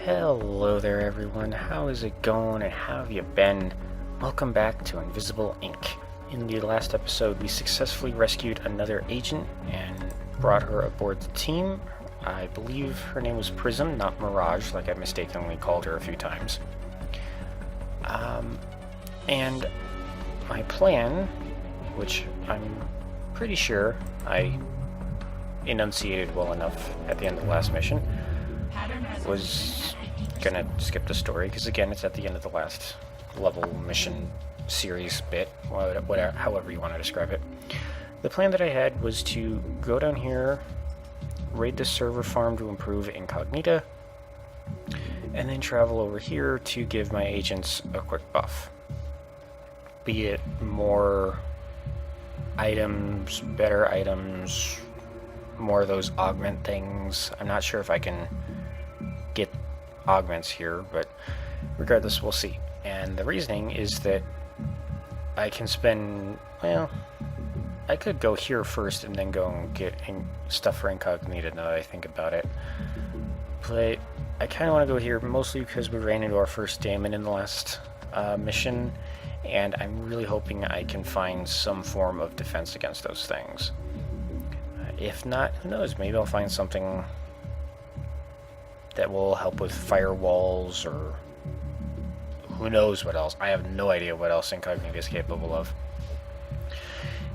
Hello there everyone, how is it going and how have you been? Welcome back to Invisible Inc. In the last episode we successfully rescued another agent and brought her aboard the team. I believe her name was Prism, not Mirage, like I mistakenly called her a few times. And my plan, which I'm pretty sure I enunciated well enough at the end of the last mission, was gonna skip the story because again it's at the end of the last level mission series bit, whatever, however you want to describe it. The plan that I had was to go down here, raid the server farm to improve Incognita, and then travel over here to give my agents a quick buff. Be it more items, better items, more of those augment things. I'm not sure if I can get augments here, but regardless, we'll see. And the reasoning is that I can spend, well, I could go here first and then go and get stuff for Incognita now that I think about it. But I kind of want to go here mostly because we ran into our first daemon in the last mission, and I'm really hoping I can find some form of defense against those things. If not, who knows, maybe I'll find something that will help with firewalls, or who knows what else. I have no idea what else Incognita is capable of.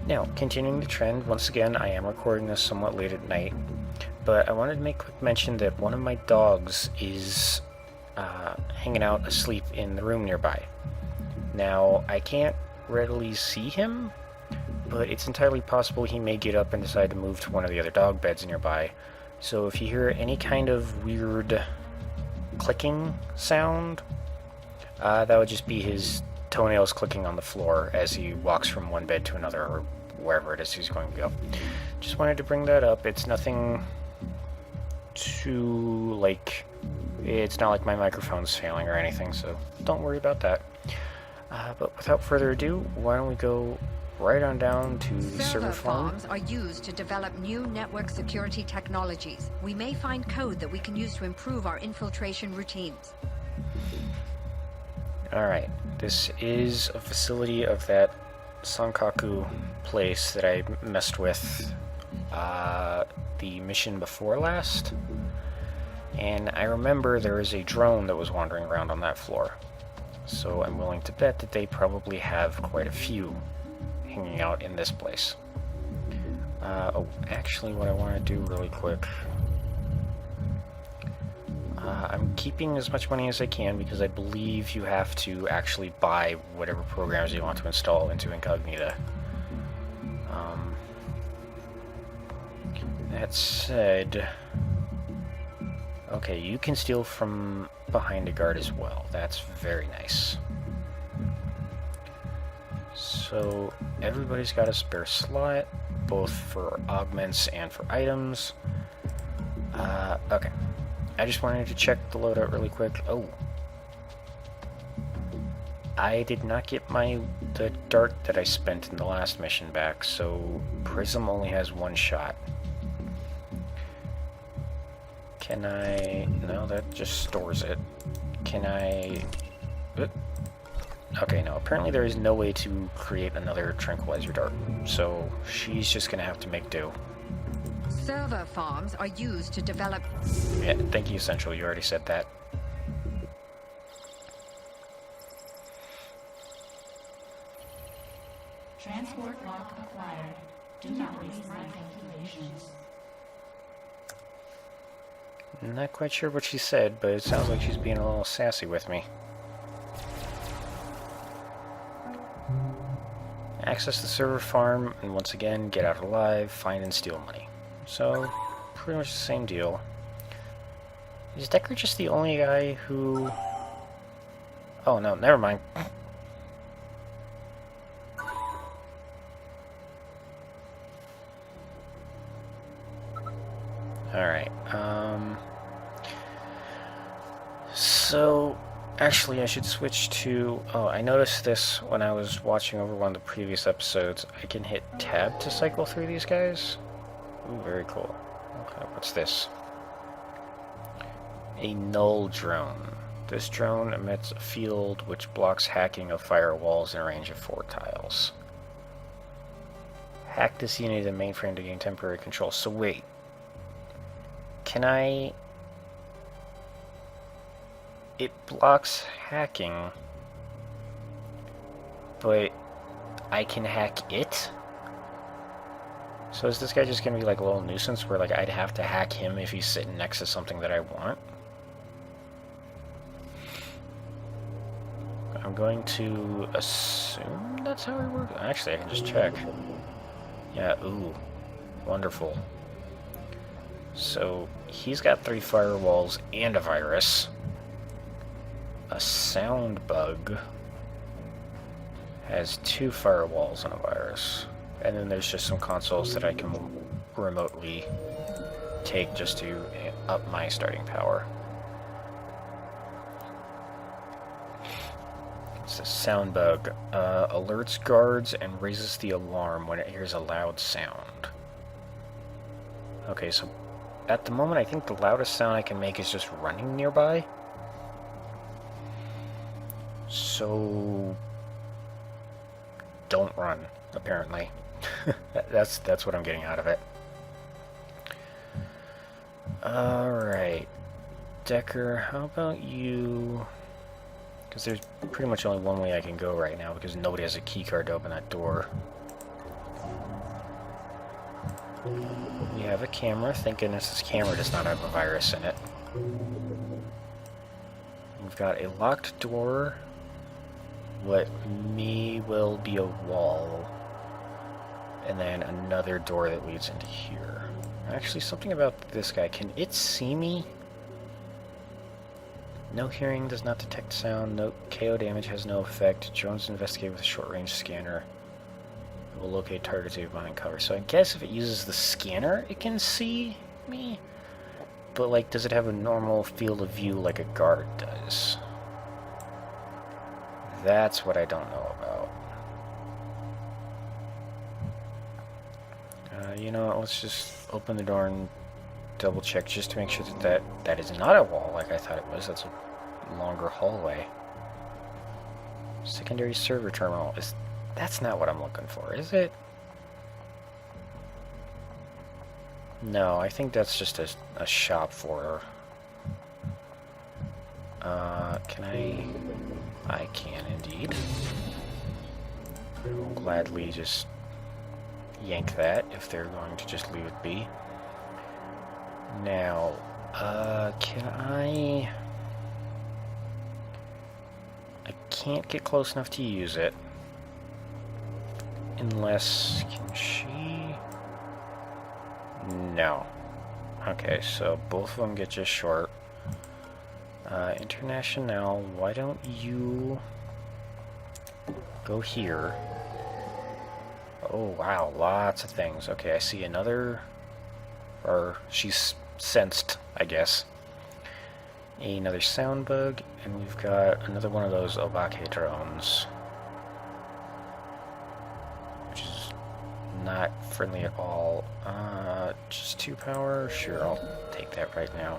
Now, continuing the trend, once again, I am recording this somewhat late at night, but I wanted to make a quick mention that one of my dogs is hanging out asleep in the room nearby. Now, I can't readily see him, but it's entirely possible he may get up and decide to move to one of the other dog beds nearby. So if you hear any kind of weird clicking sound, that would just be his toenails clicking on the floor as he walks from one bed to another, or wherever it is he's going to go. Just wanted to bring that up. It's nothing too, it's not like my microphone's failing or anything, so don't worry about that. But without further ado, why don't we go right on down to the server farm. Farms are used to develop new network security technologies. We may find code that we can use to improve our infiltration routines. Alright, this is a facility of that Sankaku place that I messed with the mission before last. And I remember there is a drone that was wandering around on that floor. So I'm willing to bet that they probably have quite a few hanging out in this place. Oh, actually what I want to do really quick, I'm keeping as much money as I can because I believe you have to actually buy whatever programs you want to install into Incognita. That said, okay, you can steal from behind a guard as well. That's very nice. So everybody's got a spare slot, both for augments and for items. Okay. I just wanted to check the loadout really quick. Oh. I did not get the dart that I spent in the last mission back, so Prism only has one shot. Can I... No, that just stores it. Can I... Okay, no, apparently there is no way to create another tranquilizer dart, so she's just gonna have to make do. Server farms are used to develop... Yeah, thank you, Central, you already said that. Transport lock acquired. Do not waste my calculations. I'm not quite sure what she said, but it sounds like she's being a little sassy with me. Access the server farm, and once again, get out alive, find and steal money. So, pretty much the same deal. Is Decker just the only guy who... Oh no, never mind. Alright, so... Actually, I should switch to... Oh, I noticed this when I was watching over one of the previous episodes. I can hit tab to cycle through these guys. Ooh, very cool. Okay, what's this? A null drone. This drone emits a field which blocks hacking of firewalls in a range of 4 tiles. Hack this unit of the mainframe to gain temporary control. So wait. Can I... It blocks hacking, but I can hack it? So is this guy just gonna be like a little nuisance where like I'd have to hack him if he's sitting next to something that I want? I'm going to assume that's how it works. Actually, I can just check. Yeah, ooh. Wonderful. So, he's got 3 firewalls and a virus. A sound bug has 2 firewalls and a virus. And then there's just some consoles that I can remotely take just to up my starting power. It's a sound bug. Alerts guards and raises the alarm when it hears a loud sound. Okay, so at the moment I think the loudest sound I can make is just running nearby. So don't run, apparently. That's what I'm getting out of it. Alright. Decker, how about you... Because there's pretty much only one way I can go right now, because nobody has a keycard to open that door. We have a camera. Thank goodness this camera does not have a virus in it. We've got a locked door. What will be a wall. And then another door that leads into here. Actually, something about this guy. Can it see me? No hearing, does not detect sound. No KO damage, has no effect. Drones investigate with a short-range scanner. It will locate targets behind cover. So I guess if it uses the scanner, it can see me. But, like, does it have a normal field of view like a guard does? That's what I don't know about. You know what, let's just open the door and double check just to make sure that is not a wall like I thought it was. That's a longer hallway. Secondary server terminal. That's not what I'm looking for, is it? No, I think that's just a shop for... can I... I can indeed. I'll gladly just yank that if they're going to just leave it be. Now, can I can't get close enough to use it. Unless, can she? No. Okay, so both of them get just short. International, why don't you go here? Oh, wow, lots of things. Okay, I see another, or she's sensed, I guess. Another sound bug, and we've got another one of those Obake drones. Which is not friendly at all. Just 2 power? Sure, I'll take that right now.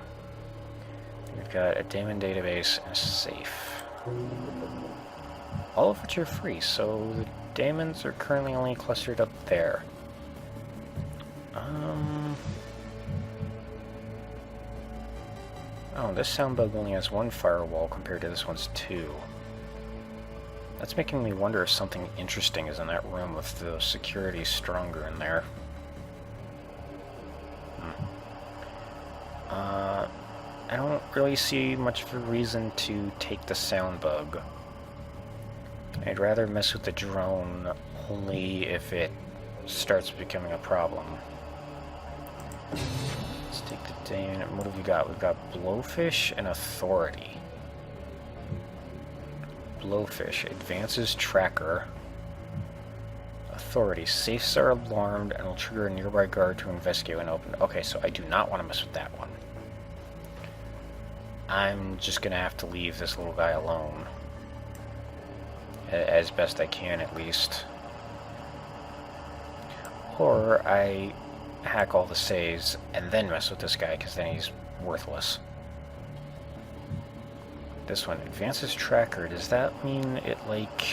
We've got a daemon database and a safe. All of which are free, so the daemons are currently only clustered up there. Oh, this sound bug only has 1 firewall compared to this one's 2. That's making me wonder if something interesting is in that room, if the security's stronger in there. I don't really see much of a reason to take the sound bug. I'd rather mess with the drone only if it starts becoming a problem. Let's take the daemon. What have we got? We've got Blowfish and Authority. Blowfish advances tracker. Authority. Safes are alarmed and will trigger a nearby guard to investigate and open. Okay, so I do not want to mess with that one. I'm just gonna have to leave this little guy alone. As best I can, at least. Or I hack all the saves and then mess with this guy, because then he's worthless. this one, advances tracker. Does that mean it like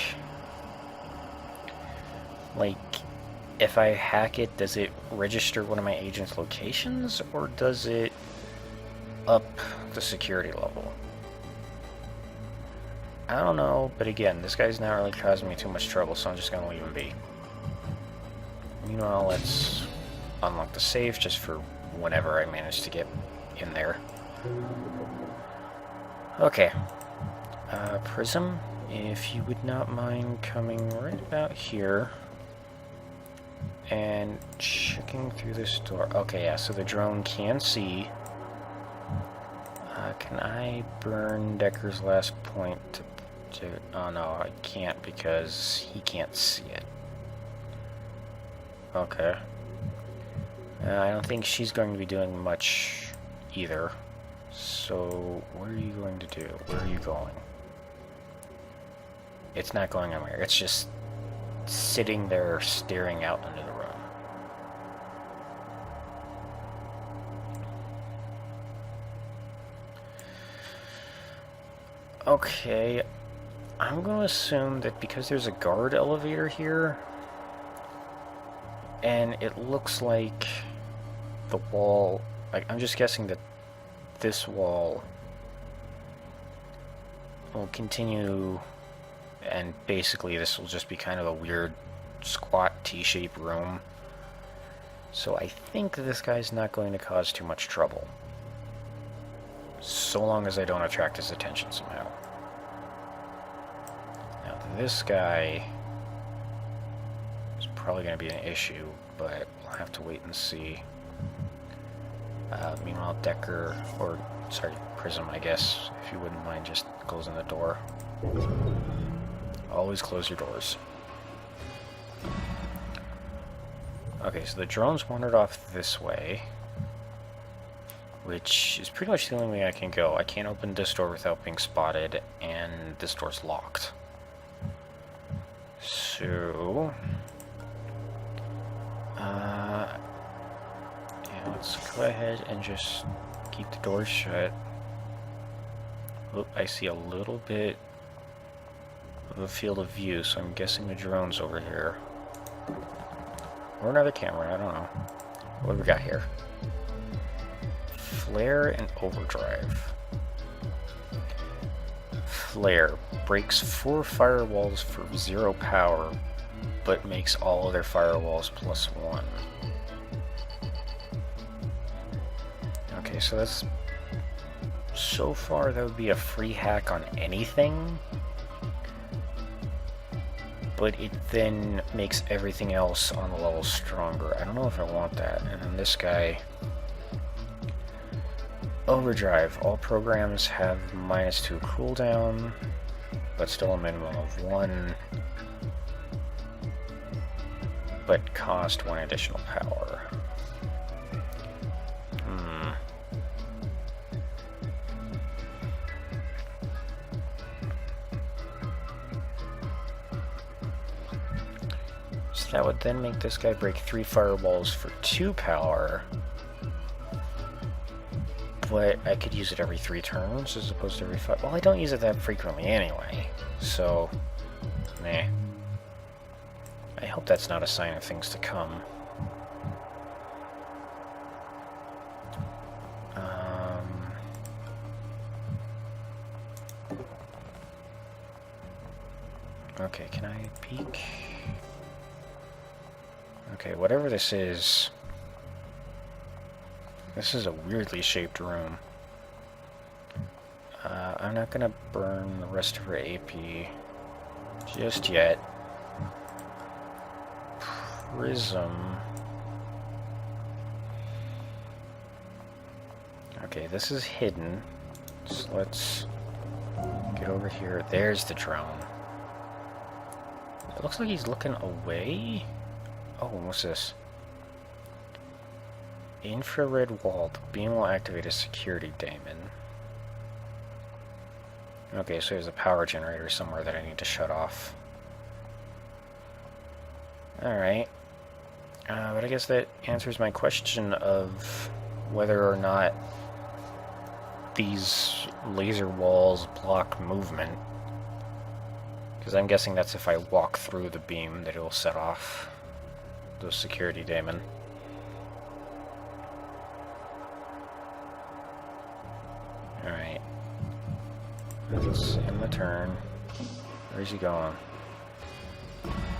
if I hack it, does it register one of my agent's locations, or does it up the security level? I don't know, but again, this guy's not really causing me too much trouble, so I'm just gonna leave him be. Meanwhile, let's unlock the safe just for whenever I manage to get in there. Okay. Prism, if you would not mind coming right about here and checking through this door. Okay, yeah, so the drone can see. Can I burn Decker's last point to... Oh no, I can't because he can't see it. Okay. I don't think she's going to be doing much either. So, what are you going to do? Where are you going? It's not going anywhere. It's just sitting there staring out into the room. Okay, I'm going to assume that because there's a guard elevator here, and it looks like the wall, I'm just guessing that this wall will continue, and basically this will just be kind of a weird squat T-shaped room. So I think this guy's not going to cause too much trouble, so long as I don't attract his attention somehow. Now this guy is probably going to be an issue, but we'll have to wait and see. Meanwhile, Decker, or sorry, Prism, I guess, if you wouldn't mind just closing the door. Always close your doors. Okay, so the drone's wandered off this way, which is pretty much the only way I can go. I can't open this door without being spotted, and this door's locked. So... yeah, let's go ahead and just keep the door shut. Oop, I see a little bit of a field of view, so I'm guessing the drone's over here. Or another camera, I don't know. What do we got here? Flare and overdrive. Flare breaks 4 firewalls for 0 power, but makes all other firewalls +1. Okay, so that's... So far, that would be a free hack on anything. But it then makes everything else on the level stronger. I don't know if I want that. And then this guy... Overdrive. All programs have -2 cooldown, but still a minimum of 1. But cost 1 additional power. So that would then make this guy break 3 firewalls for 2 power. But I could use it every 3 turns as opposed to every 5. Well, I don't use it that frequently anyway, so meh. I hope that's not a sign of things to come. Okay, can I peek? Okay, whatever this is a weirdly shaped room. I'm not gonna burn the rest of her AP just yet. Prism. Okay, this is hidden. So let's get over here. There's the drone. It looks like he's looking away. Oh, what's this? Infrared wall. The beam will activate a security daemon. Okay, so there's a power generator somewhere that I need to shut off. Alright. But I guess that answers my question of whether or not these laser walls block movement. Because I'm guessing that's if I walk through the beam that it will set off those security daemon. Alright. Let's end the turn. Where's he going?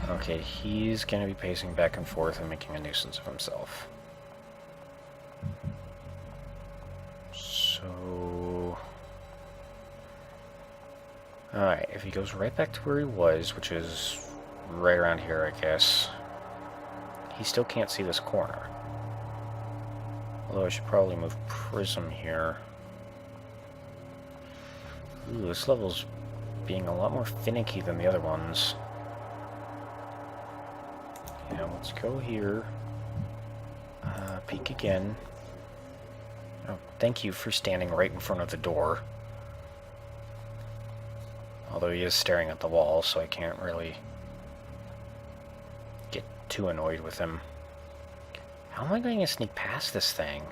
Okay, he's gonna be pacing back and forth and making a nuisance of himself. So... Alright, if he goes right back to where he was, which is right around here, I guess, he still can't see this corner. Although I should probably move Prism here. Ooh, this level's being a lot more finicky than the other ones. Now let's go here. Peek again. Oh, thank you for standing right in front of the door. Although he is staring at the wall, so I can't really get too annoyed with him. How am I going to sneak past this thing?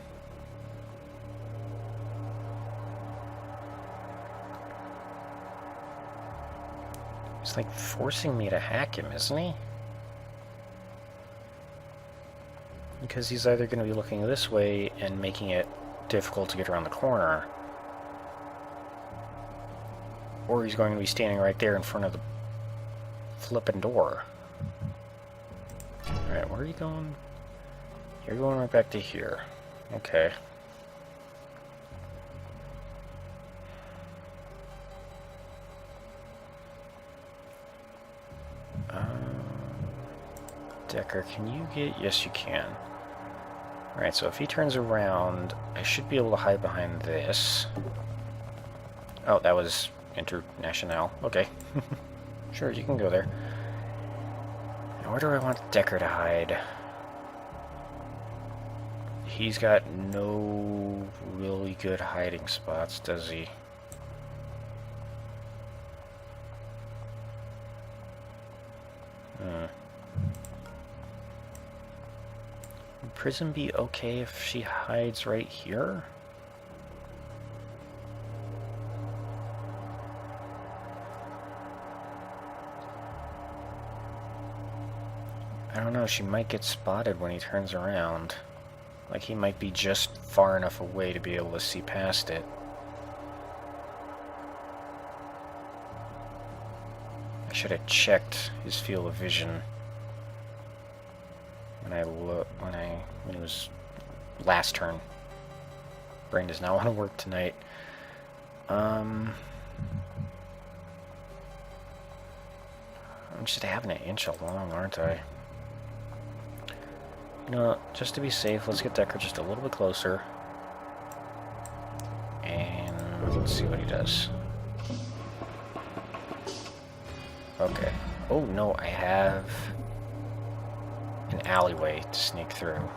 He's like forcing me to hack him, isn't he? Because he's either going to be looking this way and making it difficult to get around the corner, or he's going to be standing right there in front of the flippin' door. Alright, where are you going? You're going right back to here. Okay. Decker, can you get... Yes, you can. Alright, so if he turns around, I should be able to hide behind this. Oh, that was International. Okay. Sure, you can go there. Now, where do I want Decker to hide? He's got no really good hiding spots, does he? Would Prism be okay if she hides right here? I don't know, she might get spotted when he turns around. Like, he might be just far enough away to be able to see past it. I should have checked his field of vision when it was last turn. Brain does not want to work tonight. I'm just having an inch along, aren't I? You know, just to be safe, let's get Decker just a little bit closer. And let's see what he does. Okay. Oh, no, I have an alleyway to sneak through.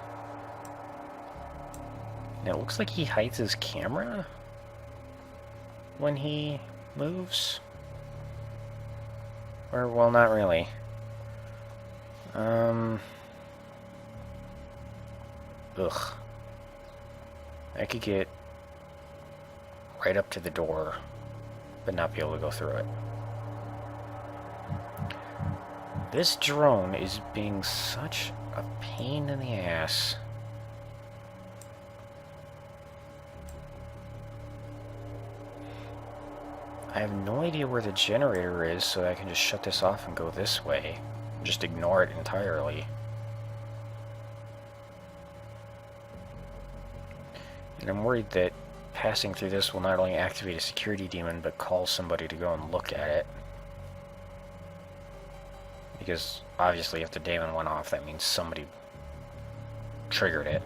Now, it looks like he hides his camera when he moves. Or, well, not really. Ugh. I could get right up to the door, but not be able to go through it. This drone is being such a pain in the ass. I have no idea where the generator is, so I can just shut this off and go this way. Just ignore it entirely. And I'm worried that passing through this will not only activate a security demon, but call somebody to go and look at it. Because, obviously, if the daemon went off, that means somebody triggered it.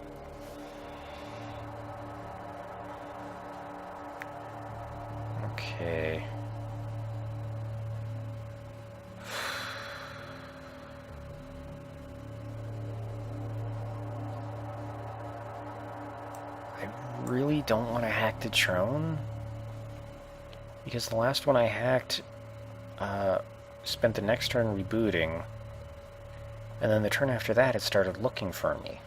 Okay. I really don't want to hack the drone, because the last one I hacked, spent the next turn rebooting, and then the turn after that it started looking for me.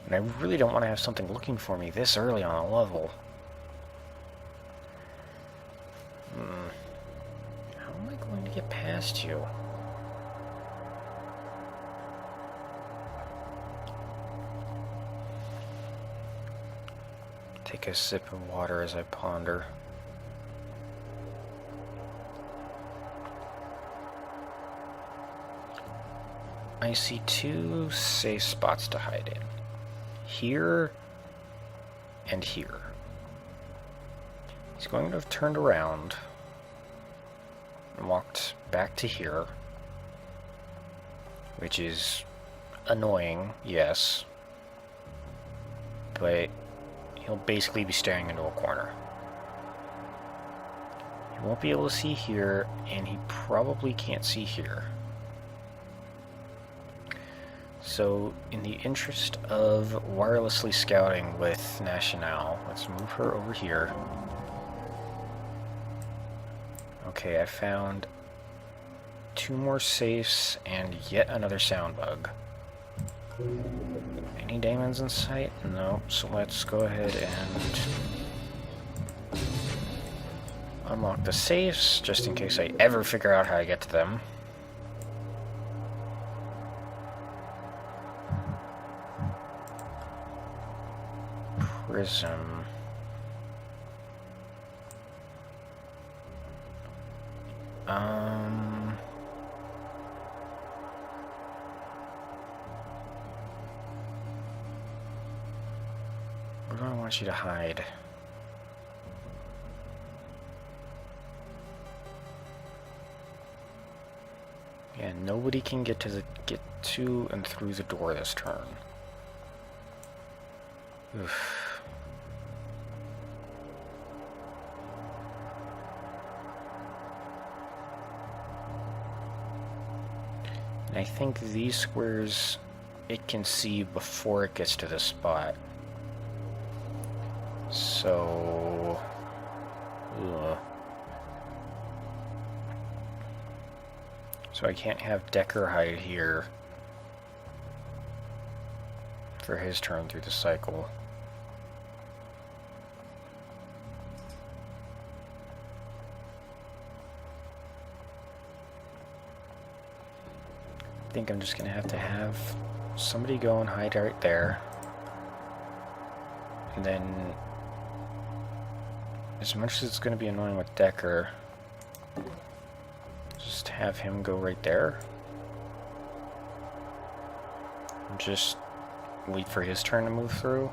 And I really don't want to have something looking for me this early on a level. get past you? Take a sip of water as I ponder. I see two safe spots to hide in. Here and here. He's going to have turned around and walked back to here, which is annoying, yes, but he'll basically be staring into a corner. He won't be able to see here, and he probably can't see here. So, in the interest of wirelessly scouting with Nationale, let's move her over here. Okay, I found two more safes and yet another sound bug. Any daemons in sight? No, so let's go ahead and unlock the safes, just in case I ever figure out how to get to them. Prism. Where do I want you to hide? Yeah, nobody can get to and through the door this turn. Oof. And I think these squares it can see before it gets to this spot. So... ugh. So I can't have Decker hide here for his turn through the cycle. I think I'm just gonna have to have somebody go and hide right there. And then, as much as it's gonna be annoying with Decker, just have him go right there. And just wait for his turn to move through.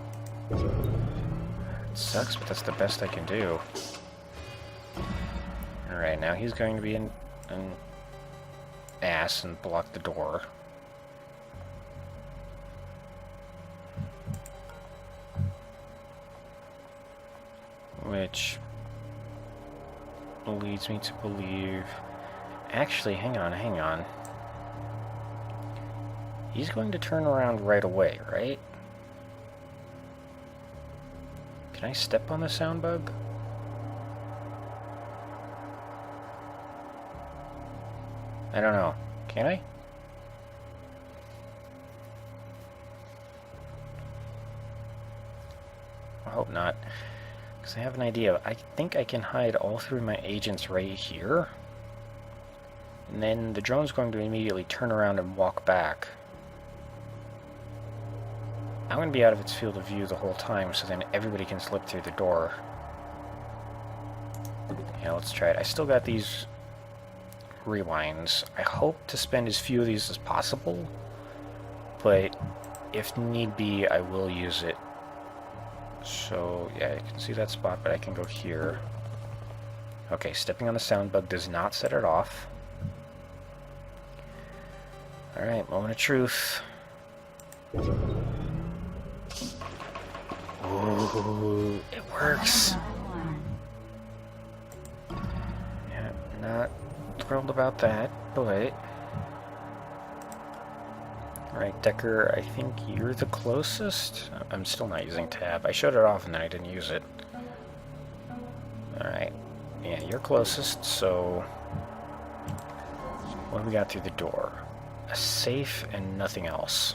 It sucks, but that's the best I can do. Alright, now he's going to be an ass and block the door. Which leads me to believe... Actually, hang on. He's going to turn around right away, right? Can I step on the sound bug? I don't know. Can I? I hope not. Because I have an idea. I think I can hide all three of my agents right here. And then the drone's going to immediately turn around and walk back. I'm going to be out of its field of view the whole time, so then everybody can slip through the door. Yeah, let's try it. I still got these rewinds. I hope to spend as few of these as possible, but if need be, I will use it. So, yeah, you can see that spot, but I can go here. Okay, stepping on the sound bug does not set it off. Alright, moment of truth. Ooh, it works. Yeah, not thrilled about that, but... Alright, Decker, I think you're the closest. I'm still not using tab. I showed it off and then I didn't use it. Alright. Yeah, you're closest, so... What do we got through the door? A safe and nothing else.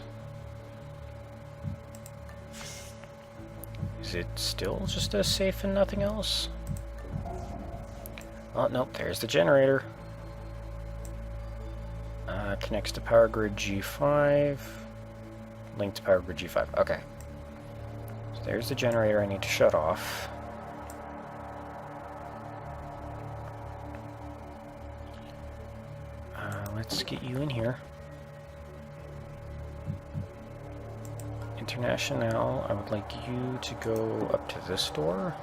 Is it still just a safe and nothing else? Oh, nope, there's the generator. Connects to power grid G5. Link to power grid G5. Okay. So there's the generator I need to shut off. Let's get you in here. International, I would like you to go up to this door.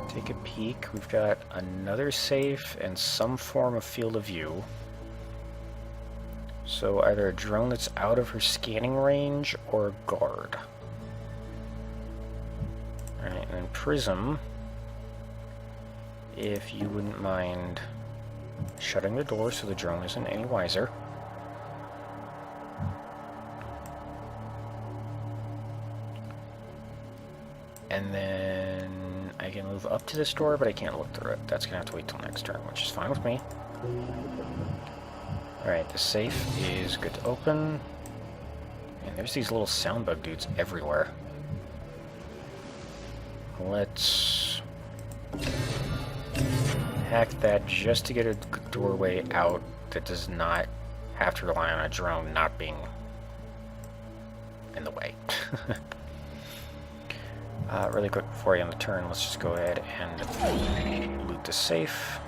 Take a peek. We've got another safe and some form of field of view. So either a drone that's out of her scanning range or a guard. Alright, and then Prism, if you wouldn't mind shutting the door so the drone isn't any wiser. And then I can move up to this door, but I can't look through it. That's going to have to wait till next turn, which is fine with me. Alright, the safe is good to open. And there's these little sound bug dudes everywhere. Let's hack that just to get a doorway out that does not have to rely on a drone not being in the way. Really quick before I end the turn, let's just go ahead and loot the safe.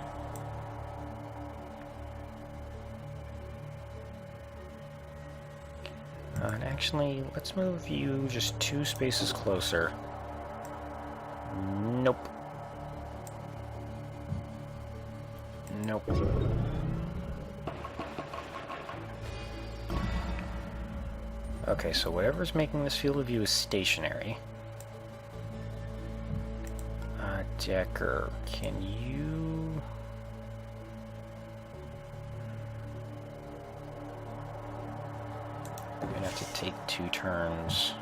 And actually, let's move you just 2 spaces closer. Nope. Nope. Okay, so whatever's making this field of view is stationary. Decker, can you... I'm gonna have to take 2 turns.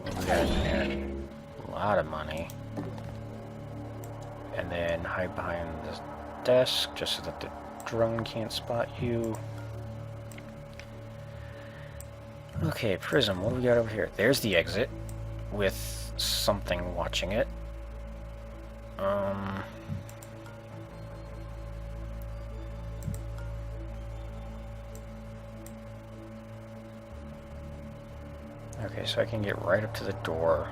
We got a lot of money. And then hide behind the desk just so that the drone can't spot you. Okay, Prism, what do we got over here? There's the exit with something watching it. Okay, so I can get right up to the door.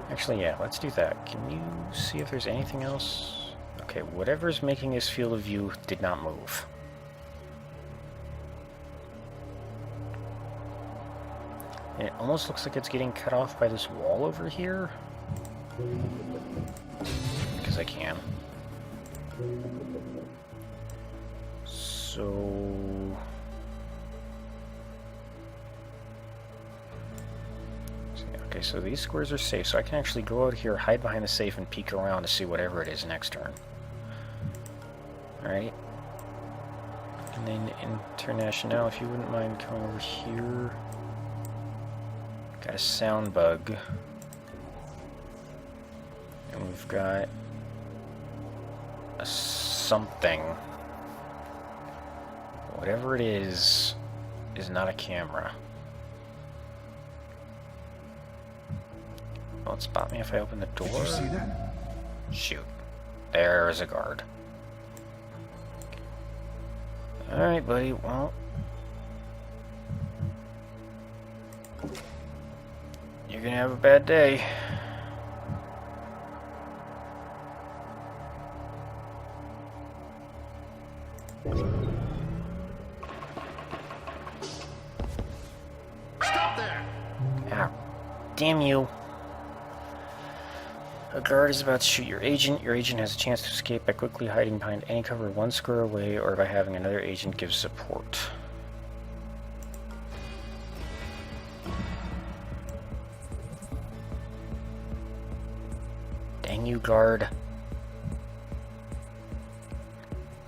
Actually, yeah, let's do that. Can you see if there's anything else? Okay, whatever's making this field of view did not move. And it almost looks like it's getting cut off by this wall over here. Because I can. So... Okay, so these squares are safe, so I can actually go out here, hide behind the safe, and peek around to see whatever it is next turn. Alright. And then International, if you wouldn't mind coming over here. Got a sound bug. And we've got a something. Whatever it is not a camera. Will it spot me if I open the door? Did you see that? Shoot. There's a guard. Alright, buddy, well... you're gonna have a bad day. Stop there! Ah, damn you. A guard is about to shoot your agent. Your agent has a chance to escape by quickly hiding behind any cover 1 square away or by having another agent give support. Dang you, guard.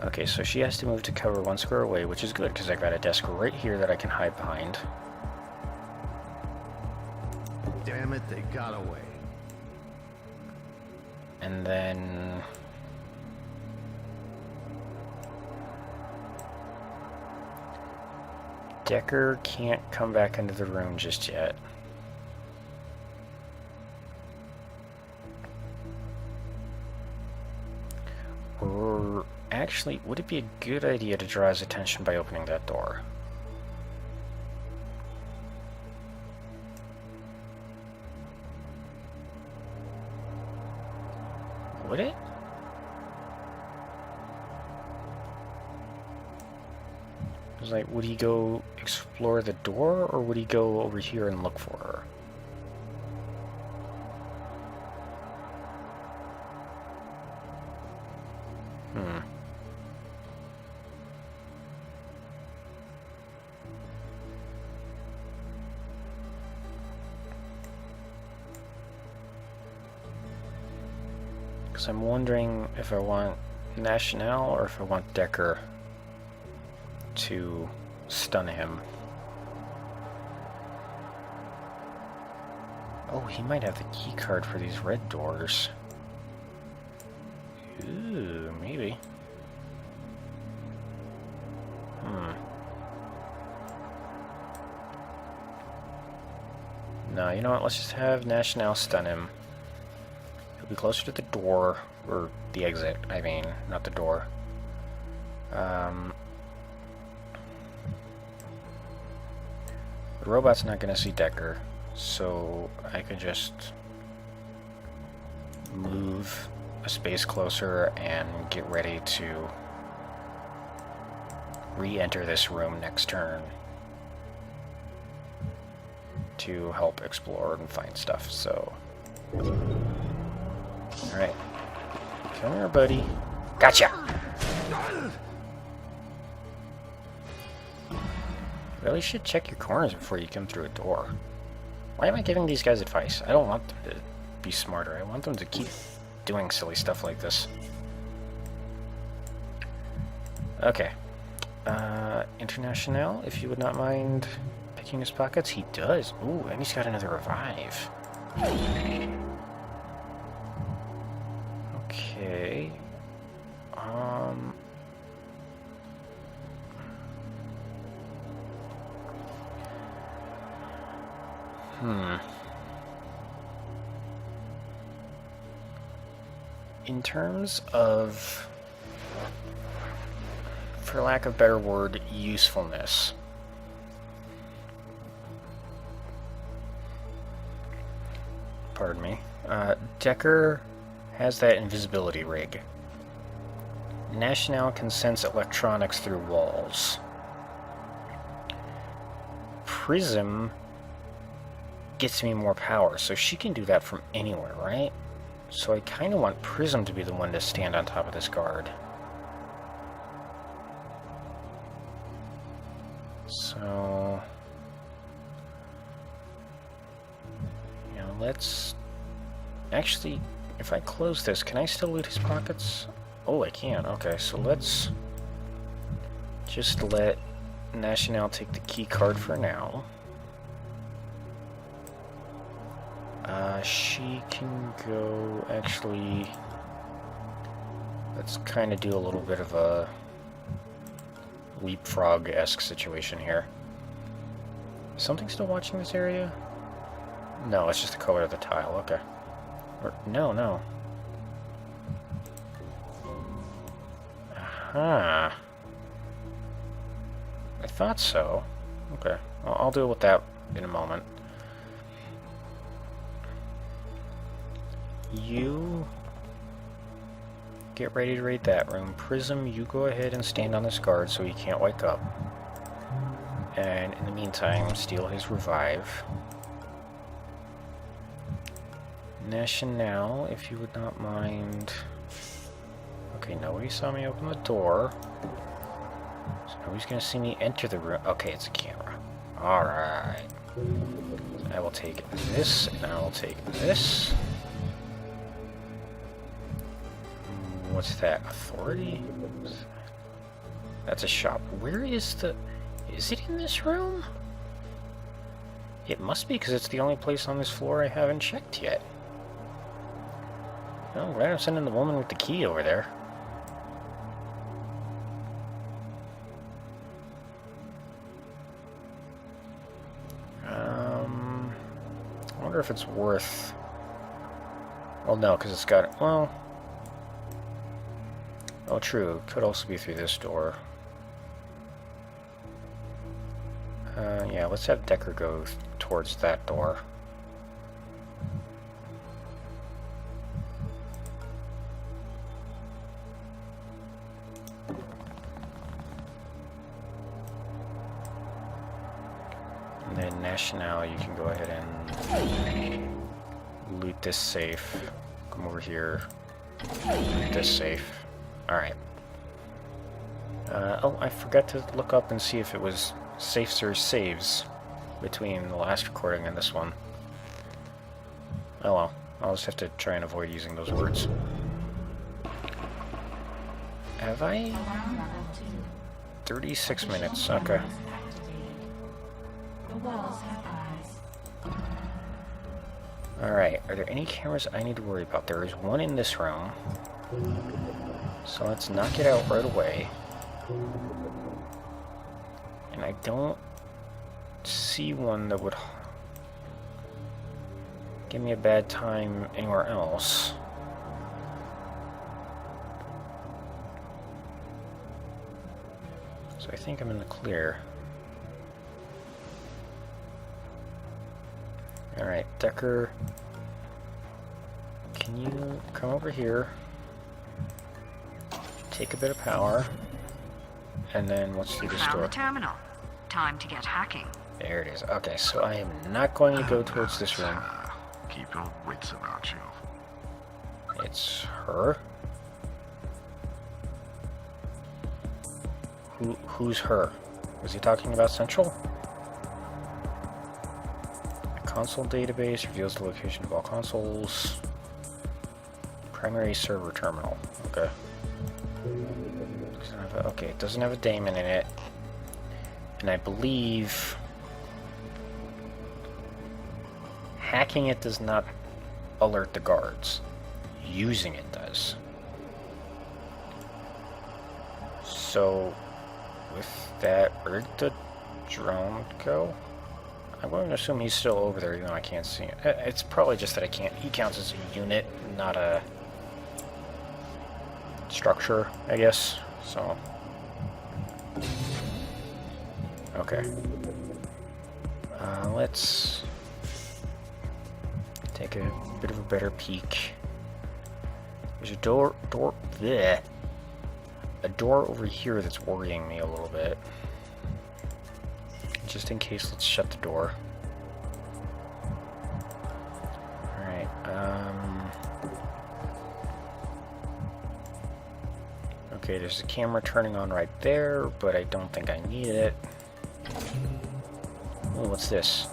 Okay, so she has to move to cover 1 square away, which is good because I got a desk right here that I can hide behind. Damn it, they got away. And then... Decker can't come back into the room just yet. Actually, would it be a good idea to draw his attention by opening that door? Would it? It's like, would he go explore the door, or would he go over here and look for her? Because I'm wondering if I want National or if I want Decker to stun him. Oh, he might have the key card for these red doors. Ooh, maybe. No, you know what? Let's just have National stun him. He'll be closer to the door, or the exit, I mean, not the door. The robot's not going to see Decker, so I could just move a space closer and get ready to re-enter this room next turn to help explore and find stuff, so... Alright. Come here, buddy. Gotcha! You really should check your corners before you come through a door. Why am I giving these guys advice? I don't want them to be smarter. I want them to keep doing silly stuff like this. Okay. International, if you would not mind picking his pockets. He does. Ooh, and he's got another revive. Okay. In terms of, for lack of a better word, usefulness. Pardon me. Decker has that invisibility rig. National can sense electronics through walls. Prism gets me more power, so she can do that from anywhere, right? So I kind of want Prism to be the one to stand on top of this guard. So... you know, let's... Actually, if I close this, can I still loot his pockets? Oh, I can. Okay, so let's just let National take the key card for now. She can go... Actually, let's kind of do a little bit of a leapfrog-esque situation here. Is something still watching this area? No, it's just the color of the tile. Okay. Or, no. Aha. I thought so. Okay. I'll deal with that in a moment. You get ready to raid that room. Prism, you go ahead and stand on this guard so he can't wake up. And in the meantime, steal his revive. National, if you would not mind... Okay, nobody saw me open the door. So nobody's gonna see me enter the room. Okay, it's a camera. Alright. I will take this, and I will take this. What's that? Authority? That's a shop. Where is the... Is it in this room? It must be, because it's the only place on this floor I haven't checked yet. Oh, right, I'm sending the woman with the key over there. I wonder if it's worth... Well, no, because it's got... Well... Oh, true. Could also be through this door. Yeah, let's have Decker go towards that door. And then National, you can go ahead and loot this safe. Come over here. Loot this safe. Alright. Oh, I forgot to look up and see if it was safes or saves between the last recording and this one. Oh well, I'll just have to try and avoid using those words. Have I? Alarm level 2. 36 minutes, okay. Activated. The walls have eyes. Alright, are there any cameras I need to worry about? There is one in this room. So let's knock it out right away. And I don't see one that would give me a bad time anywhere else. So I think I'm in the clear. Alright, Decker, can you come over here, take a bit of power, and then let's do this Found door. the terminal. Time to get hacking. There it is. Okay, so I am not going to go towards this room. Keep your wits about you. It's her? Who's her? Was he talking about Central? Console database reveals the location of all consoles. Primary server terminal. Okay. Okay, it doesn't have a daemon in it. And I believe hacking it does not alert the guards. Using it does. So, with that, where'd the drone go? I'm going to assume he's still over there, even though I can't see it. It's probably just that I can't. He counts as a unit, not a structure, I guess. So. Okay. Let's take a bit of a better peek. There's a door bleh. A door over here that's worrying me a little bit. Just in case, let's shut the door. Alright, okay, there's a camera turning on right there, but I don't think I need it. Oh, what's this?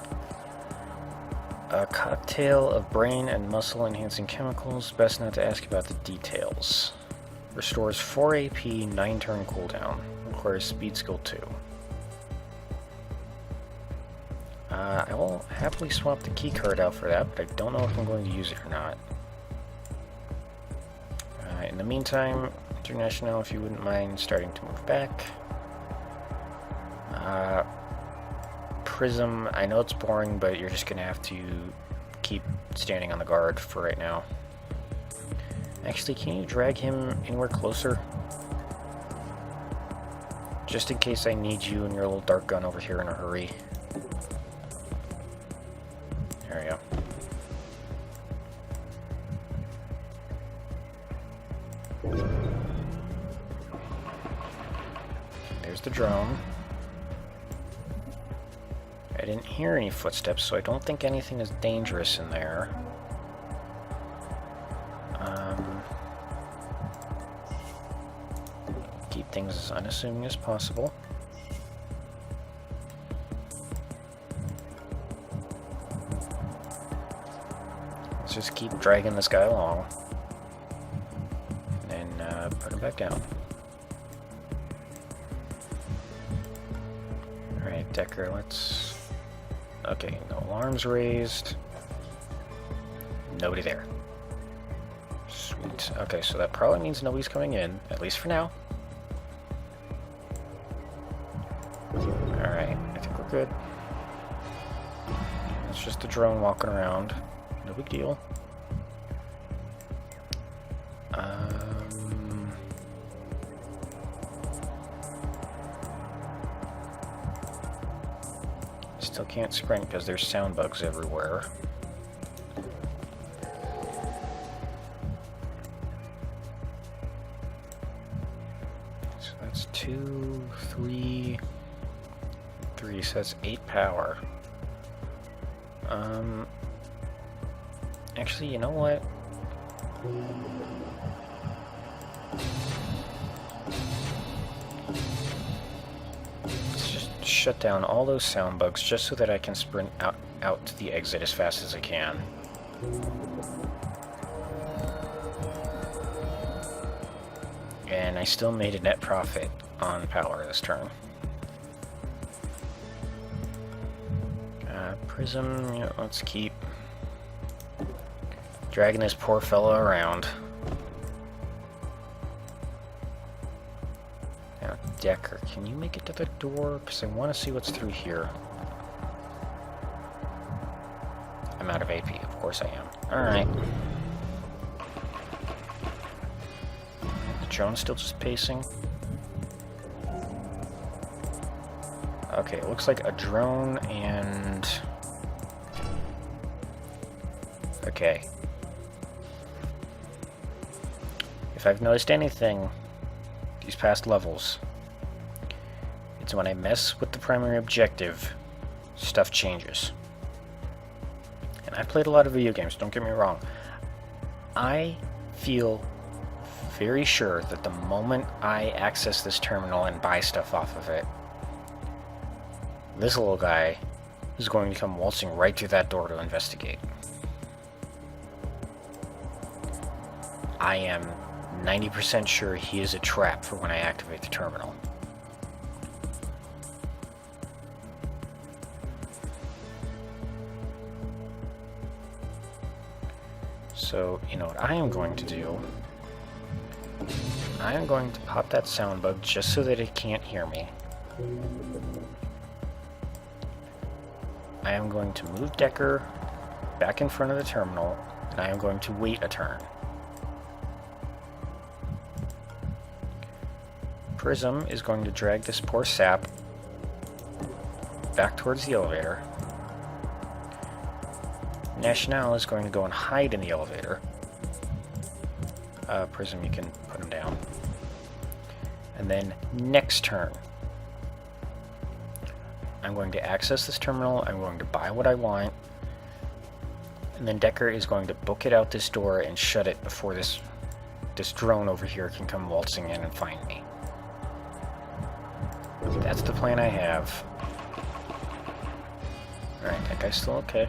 A cocktail of brain and muscle enhancing chemicals. Best not to ask about the details. Restores 4 AP, 9 turn cooldown. Requires speed skill 2. I will happily swap the key card out for that, but I don't know if I'm going to use it or not. In the meantime, International, if you wouldn't mind starting to move back. Prism, I know it's boring, but you're just going to have to keep standing on the guard for right now. Actually, can you drag him anywhere closer? Just in case I need you and your little dart gun over here in a hurry. There we go. There's the drone. I didn't hear any footsteps, so I don't think anything is dangerous in there. Keep things as unassuming as possible. Let's just keep dragging this guy along. And then put him back down. Alright, Decker, let's... Okay, no alarms raised. Nobody there. Sweet. Okay, so that probably means nobody's coming in, at least for now. Alright, I think we're good. It's just a drone walking around. No big deal. Still can't sprint because there's sound bugs everywhere. So that's 2, 3, 3, so that's 8 power. Actually, you know what? Let's just shut down all those sound bugs just so that I can sprint out to the exit as fast as I can. And I still made a net profit on power this turn. Prism, yeah, let's keep dragging this poor fellow around. Now, Decker, can you make it to the door? Because I want to see what's through here. I'm out of AP, of course I am. Alright. The drone's still just pacing. Okay, it looks like a drone and... Okay. If I've noticed anything these past levels, it's when I mess with the primary objective, stuff changes. And I've played a lot of video games, don't get me wrong. I feel very sure that the moment I access this terminal and buy stuff off of it, this little guy is going to come waltzing right through that door to investigate. I am 90% sure he is a trap for when I activate the terminal. So, you know what I am going to do? I am going to pop that sound bug just so that it can't hear me. I am going to move Decker back in front of the terminal, and I am going to wait a turn. Prism is going to drag this poor sap back towards the elevator. National is going to go and hide in the elevator. Prism, you can put him down. And then next turn, I'm going to access this terminal, I'm going to buy what I want, and then Decker is going to book it out this door and shut it before this drone over here can come waltzing in and find me. That's the plan I have. Alright, that guy's still okay.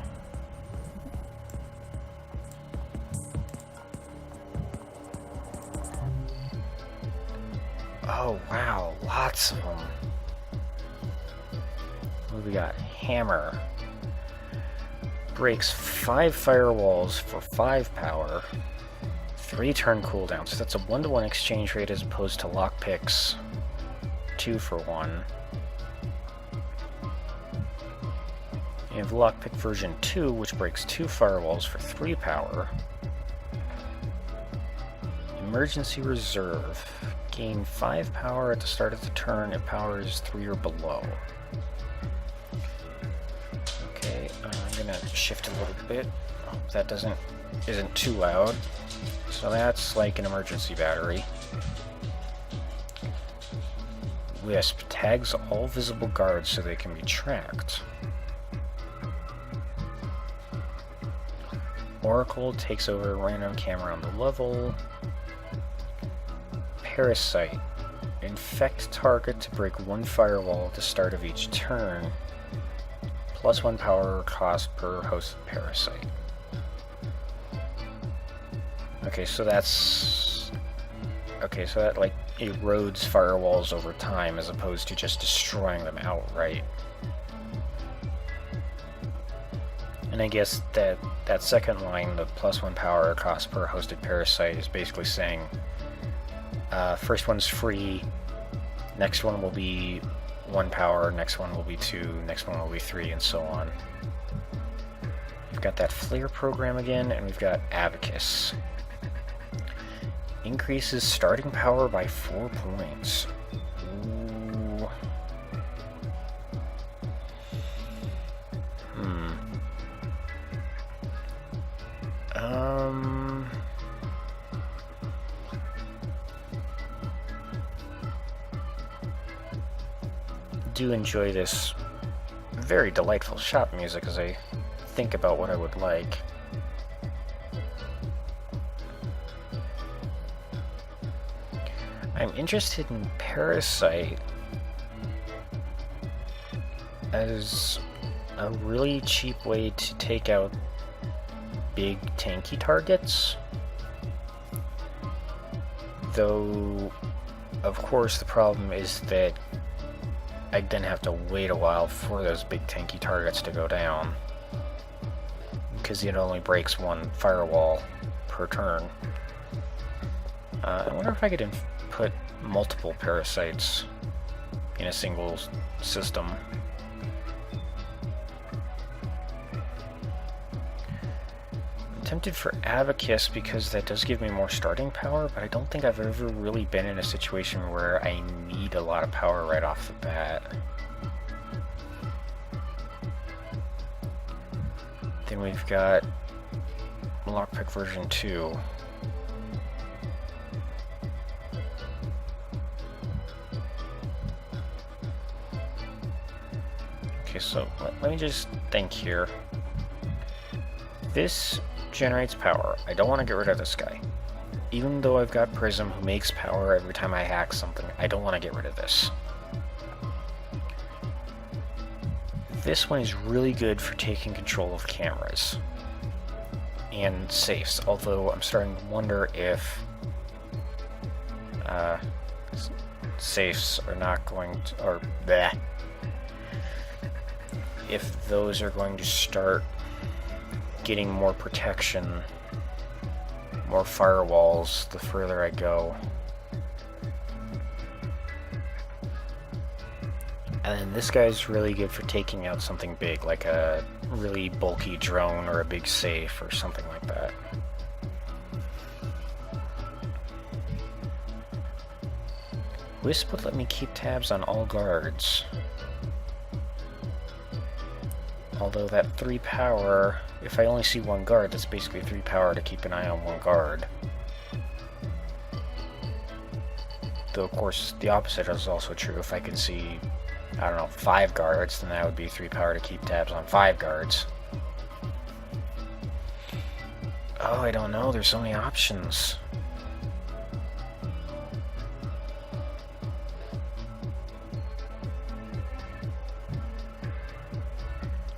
Oh, wow, lots of them. What do we got? Hammer. Breaks 5 firewalls for 5 power. 3 turn cooldown, so that's a 1-to-1 exchange rate as opposed to lockpicks 2 for 1. You have lockpick version 2, which breaks 2 firewalls for 3 power. Emergency reserve. Gain 5 power at the start of the turn if power is 3 or below. Okay, I'm gonna shift a little bit. Oh, that isn't too loud. So that's like an emergency battery. Wisp tags all visible guards so they can be tracked. Oracle takes over a random camera on the level. Parasite. Infect target to break 1 firewall at the start of each turn. Plus 1 power cost per hosted parasite. Okay, so that's... Okay, so that, like, erodes firewalls over time as opposed to just destroying them outright. And I guess that second line, the plus 1 power cost per hosted parasite, is basically saying first one's free, next one will be 1 power, next one will be 2, next one will be 3, and so on. We've got that flare program again, and we've got Abacus. Increases starting power by 4 points. Ooh. Do enjoy this very delightful shop music as I think about what I would like. I'm interested in Parasite as a really cheap way to take out big tanky targets. Though, of course, the problem is that I'd then have to wait a while for those big tanky targets to go down, because it only breaks one firewall per turn. I wonder if I could put multiple parasites in a single system. I'm tempted for Abacus because that does give me more starting power, but I don't think I've ever really been in a situation where I need a lot of power right off the bat. Then we've got Lockpick version 2. Okay, so let me just think here. This generates power. I don't want to get rid of this guy. Even though I've got Prism who makes power every time I hack something, I don't want to get rid of this. This one is really good for taking control of cameras and safes, although I'm starting to wonder if safes are not going to, or bleh, if those are going to start getting more protection, more firewalls the further I go. And then this guy's really good for taking out something big, like a really bulky drone or a big safe or something like that. Wisp would let me keep tabs on all guards. Although that 3 power, if I only see one guard, that's basically 3 power to keep an eye on one guard. Though, of course, the opposite is also true. If I can see, I don't know, 5 guards, then that would be 3 power to keep tabs on 5 guards. Oh, I don't know. There's so many options.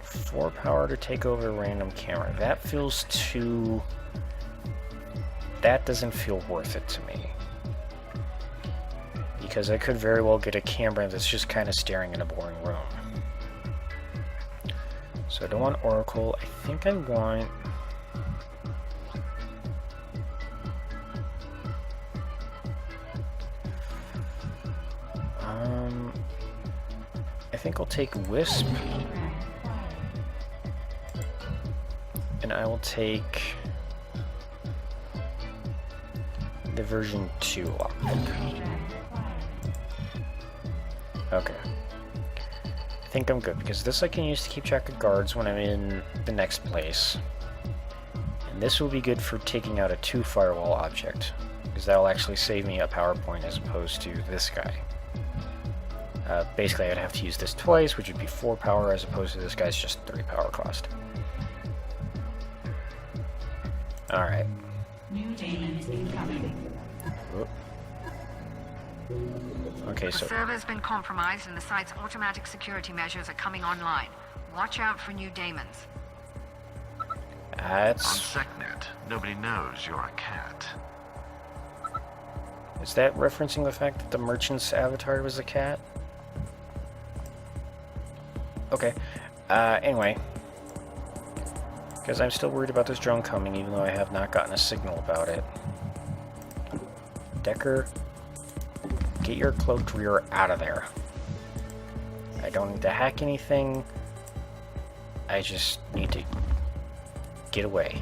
Four power to take over a random camera. That feels too... That doesn't feel worth it to me. Because I could very well get a camera that's just kind of staring in a boring room. So I don't want Oracle. I think I want... I think I'll take Wisp. And I will take the version 2 lockpick. Okay. I think I'm good, because this I can use to keep track of guards when I'm in the next place. And this will be good for taking out a 2 firewall object, because that'll actually save me a power point as opposed to this guy. Basically, I'd have to use this twice, which would be 4 power, as opposed to this guy's just 3 power cost. Alright. New demons incoming. Okay, The so... server's been compromised and the site's automatic security measures are coming online. Watch out for new daemons. On That's... SecNet, nobody knows you're a cat. Is that referencing the fact that the merchant's avatar was a cat? Okay. Anyway. Because I'm still worried about this drone coming, even though I have not gotten a signal about it. Decker, get your cloaked rear out of there. I don't need to hack anything. I just need to get away.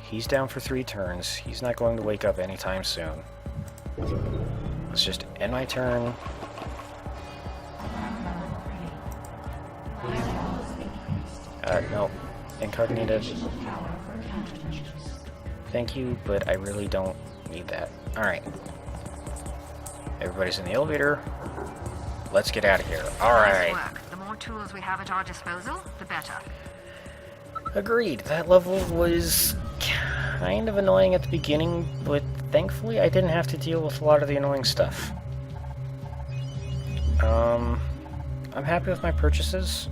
He's down for 3 turns. He's not going to wake up anytime soon. Let's just end my turn. No. Incognita, Power for countermeasures. thank you, but I really don't need that. Alright. Everybody's in the elevator. Let's get out of here. Nice Alright. work. The more tools we have at our disposal, the better. Agreed. That level was kind of annoying at the beginning, but thankfully I didn't have to deal with a lot of the annoying stuff. I'm happy with my purchases.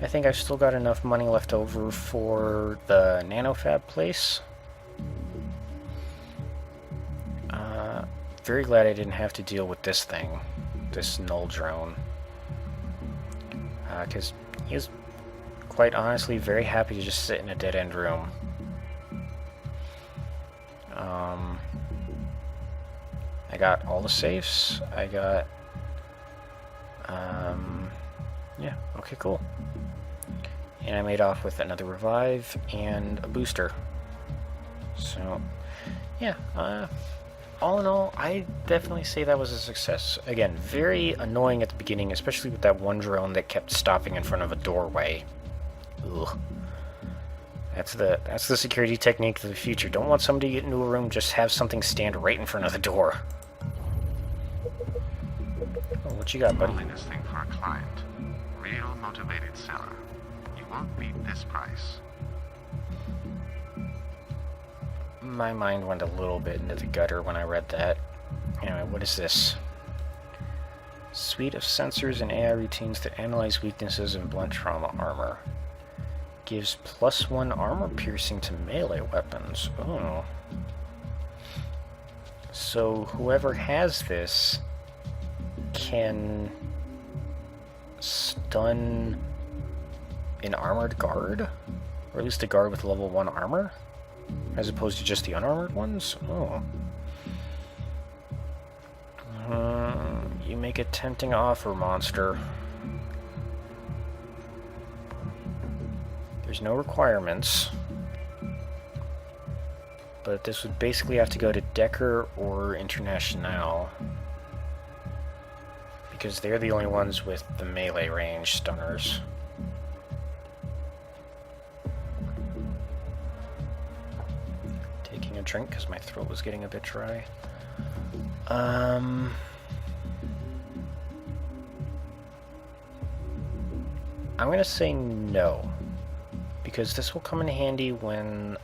I think I've still got enough money left over for the nanofab place. Very glad I didn't have to deal with this thing, this null drone. Because he was, quite honestly, very happy to just sit in a dead-end room. I got all the safes. I got... yeah, okay, cool. And I made off with another revive and a booster. So, yeah, all in all, I definitely say that was a success. Again, very annoying at the beginning, especially with that one drone that kept stopping in front of a doorway. Ugh. That's the security technique of the future. Don't want somebody to get into a room, just have something stand right in front of the door. Oh, what you got, buddy? Holding this thing for a client. Real motivated seller. You won't beat this price. My mind went a little bit into the gutter when I read that. Anyway, what is this? Suite of sensors and AI routines that analyze weaknesses in blunt trauma armor. Gives +1 armor piercing to melee weapons. Oh. So whoever has this can stun an armored guard? Or at least a guard with level 1 armor? As opposed to just the unarmored ones? Oh. You make a tempting offer, monster. There's no requirements. But this would basically have to go to Decker or International. Because they're the only ones with the melee range stunners. Taking a drink because my throat was getting a bit dry. I'm gonna say no. Because this will come in handy when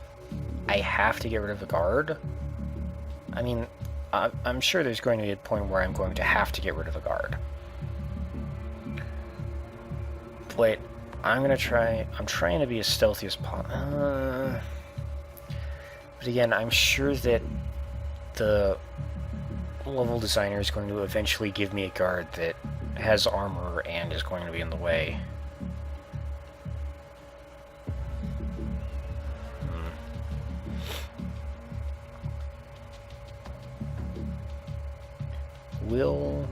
I have to get rid of the guard. I mean, I'm sure there's going to be a point where I'm going to have to get rid of a guard. But I'm trying to be as stealthy as possible. But again, I'm sure that the level designer is going to eventually give me a guard that has armor and is going to be in the way. Will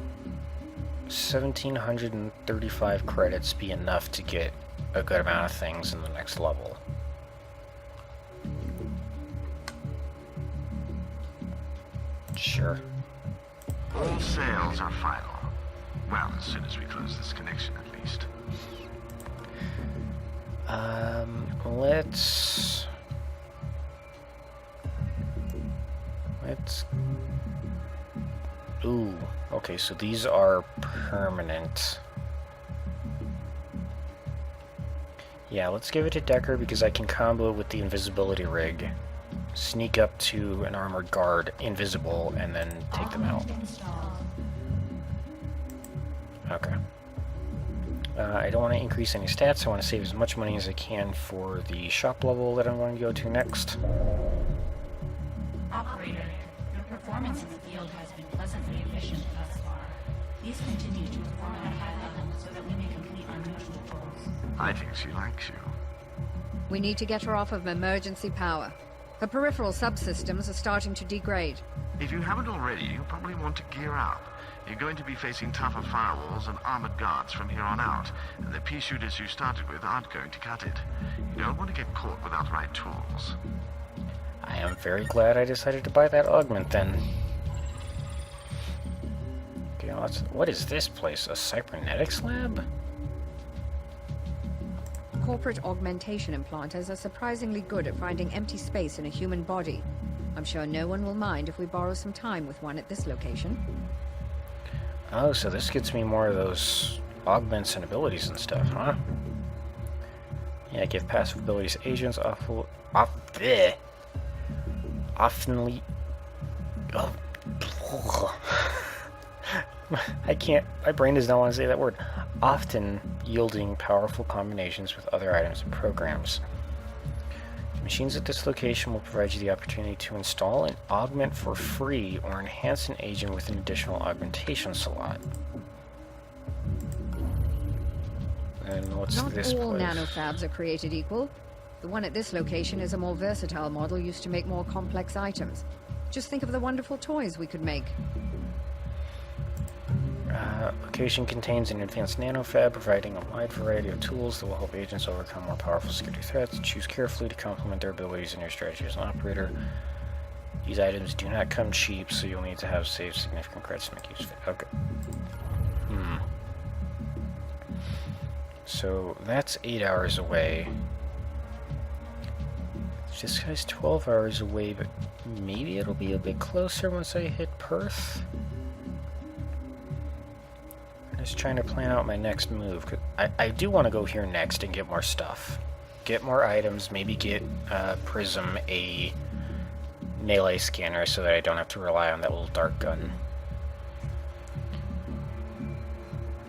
1,735 credits be enough to get a good amount of things in the next level? Sure. All sales are final. Well, as soon as we close this connection, at least. Let's... Ooh, okay, so these are permanent. Yeah, let's give it to Decker because I can combo it with the invisibility rig. Sneak up to an armored guard, invisible, and then take them out. Okay. I don't want to increase any stats. I want to save as much money as I can for the shop level that I'm going to go to next. Operator, your performance in the field has been pleasantly efficient thus far. Please continue to perform at a high level so that we may complete our mutual goals. I think she likes you. We need to get her off of emergency power. Her peripheral subsystems are starting to degrade. If you haven't already, you probably want to gear up. You're going to be facing tougher firewalls and armored guards from here on out, and the pea shooters you started with aren't going to cut it. You don't want to get caught without right tools. I am very glad I decided to buy that augment then. Okay, what is this place? A cybernetics lab? corporate augmentation implanters are surprisingly good at finding empty space in a human body. I'm sure no one will mind if we borrow some time with one at this location. Oh, so this gets me more of those augments and abilities and stuff, huh? Yeah, give passive abilities to agents oftenly... Oh. I can't... My brain does not want to say that word. Often yielding powerful combinations with other items and programs. Machines at this location will provide you the opportunity to install an augment for free or enhance an agent with an additional augmentation slot. And what's Not this all place? nanofabs are created equal. The one at this location is a more versatile model used to make more complex items. Just think of the wonderful toys we could make. Location contains an advanced nanofab providing a wide variety of tools that will help agents overcome more powerful security threats. Choose carefully to complement their abilities in your strategy as an operator. These items do not come cheap, so you'll need to have saved significant credits to make use of it. Okay. So that's 8 hours away. This guy's 12 hours away, but maybe it'll be a bit closer once I hit Perth. I'm just trying to plan out my next move. 'Cause I do want to go here next and get more stuff. Get more items, maybe get Prism a melee scanner so that I don't have to rely on that little dart gun.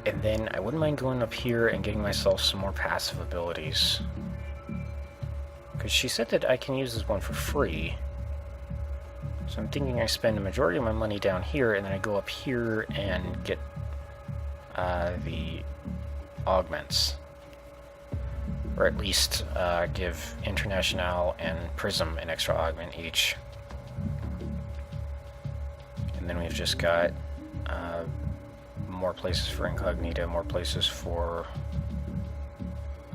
And then I wouldn't mind going up here and getting myself some more passive abilities. Because she said that I can use this one for free. So I'm thinking I spend the majority of my money down here, and then I go up here and get the augments. Or at least give International and Prism an extra augment each. And then we've just got more places for Incognita, more places for...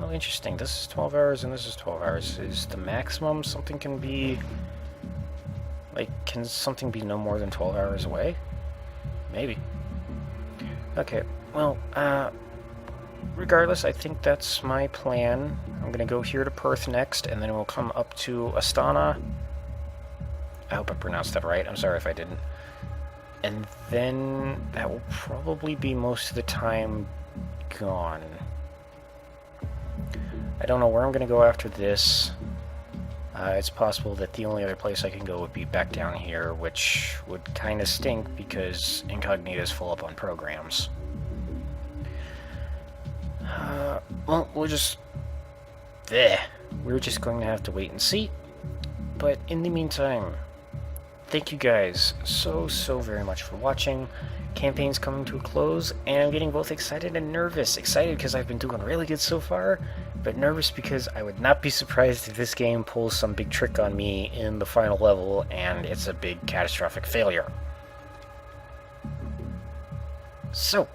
Oh, interesting. This is 12 hours and this is 12 hours. Is the maximum something can be... Like, can something be no more than 12 hours away? Maybe. Okay, well, regardless, I think that's my plan. I'm gonna go here to Perth next, and then we'll come up to Astana. I hope I pronounced that right. I'm sorry if I didn't. And then that will probably be most of the time gone. I don't know where I'm gonna go after this. It's possible that the only other place I can go would be back down here, which would kind of stink because Incognita is full up on programs. Well, we're just going to have to wait and see. But in the meantime, thank you guys so very much for watching. Campaign's coming to a close, and I'm getting both excited and nervous. Excited because I've been doing really good so far, but nervous because I would not be surprised if this game pulls some big trick on me in the final level and it's a big catastrophic failure. So,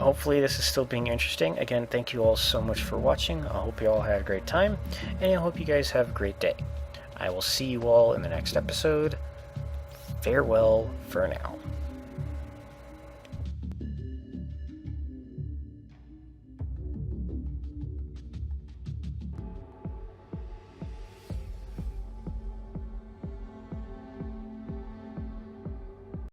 hopefully this is still being interesting. Again, thank you all so much for watching. I hope you all had a great time, and I hope you guys have a great day. I will see you all in the next episode. Farewell for now.